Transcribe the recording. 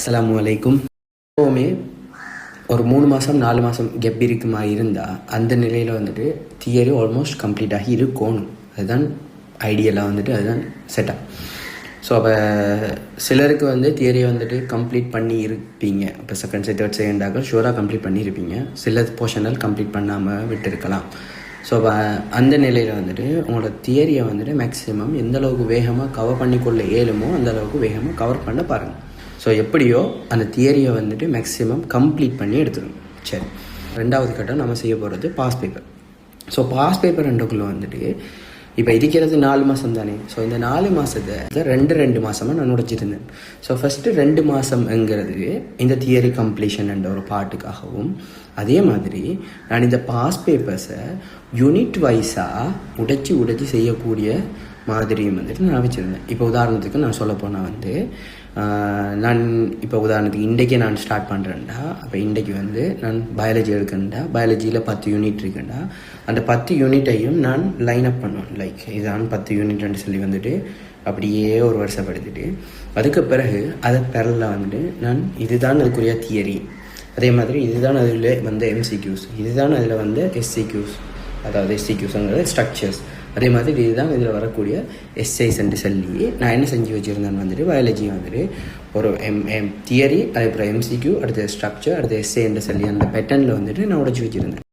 அஸ்ஸலாமு அலைக்கும். எப்போவுமே ஒரு 3 மாதம் 4 மாதம் கெப் இருக்குமா இருந்தால் அந்த நிலையில் வந்துட்டு தியரி ஆல்மோஸ்ட் கம்ப்ளீட் ஆகி இருக்கணும். அதுதான் ஐடியலாக வந்துட்டு அதுதான் செட்டப். ஸோ அப்போ சிலருக்கு வந்து தியரியை வந்துட்டு கம்ப்ளீட் பண்ணி இருப்பீங்க. இப்போ செகண்ட் தேர்ட் செகண்டாக ஷூராக கம்ப்ளீட் பண்ணியிருப்பீங்க. சில போர்ஷனல் கம்ப்ளீட் பண்ணாமல் விட்டுருக்கலாம். ஸோ அப்போ அந்த நிலையில் வந்துட்டு உங்களோட தியரியை வந்துட்டு மேக்ஸிமம் எந்தளவுக்கு வேகமாக கவர் பண்ணிக்கொள்ள இயலுமோ அந்தளவுக்கு வேகமாக கவர் பண்ண பாருங்கள். ஸோ எப்படியோ அந்த தியரியை வந்துட்டு மேக்ஸிமம் கம்ப்ளீட் பண்ணி எடுத்துக்கணும். சரி, ரெண்டாவது கட்டம் நம்ம செய்ய போகிறது pass paper. So pass paper ரெண்டுக்குள்ளே வந்துட்டு இப்போ இருக்கிறது 4 மாதம் தானே. ஸோ இந்த 4 மாதத்தை ரெண்டு மாதமாக நான் உடைச்சிருந்தேன். ஸோ ஃபஸ்ட்டு 2 மாதம்ங்கிறது இந்த தியரி கம்ப்ளீஷன் என்ற ஒரு பாட்டுக்காகவும், அதே மாதிரி நான் இந்த பாஸ் பேப்பர்ஸை யூனிட் வைஸாக உடைச்சி செய்யக்கூடிய மாதிரியும் வந்துட்டு நான் வச்சுருந்தேன். இப்போ உதாரணத்துக்கு நான் சொல்ல போனால் வந்து நான் இப்போ உதாரணத்துக்கு இன்றைக்கே நான் ஸ்டார்ட் பண்ணுறேன்டா. அப்போ இன்றைக்கு வந்து நான் பயாலஜி எடுக்கணுண்டா, பயாலஜியில் 10 யூனிட் இருக்குண்டா, அந்த 10 யூனிட்டையும் நான் லைன் அப் பண்ணுவேன். லைக் இதான் 10 யூனிட்னு சொல்லி வந்துட்டு அப்படியே ஒரு வருஷப்படுத்திட்டு அதுக்கு பிறகு அதை பெறலில் வந்துட்டு நான் இதுதான் அதுக்குரிய தியரி, அதே மாதிரி இதுதான் அதில் வந்து எம்சிக்யூஸ், இதுதான் அதில் வந்து எஸ்சிக்யூஸ், அதாவது எஸ்சிக்யூஸுங்கிறது ஸ்ட்ரக்சர்ஸ், அதே மாதிரி இதுதான் இதில் வரக்கூடிய எஸ்ஐஸ் என்று சொல்லி நான் என்ன செஞ்சு வச்சுருந்தேன்னு வந்துட்டு பயாலஜி வந்துட்டு ஒரு தியரி, அதுக்கப்புறம் எம்சிக்யூ, அடுத்த ஸ்ட்ரக்சர், அடுத்த எஸ்ஐ என்று சொல்லி அந்த பேட்டர்னில் வந்துட்டு நான் உடைச்சி வச்சுருந்தேன்.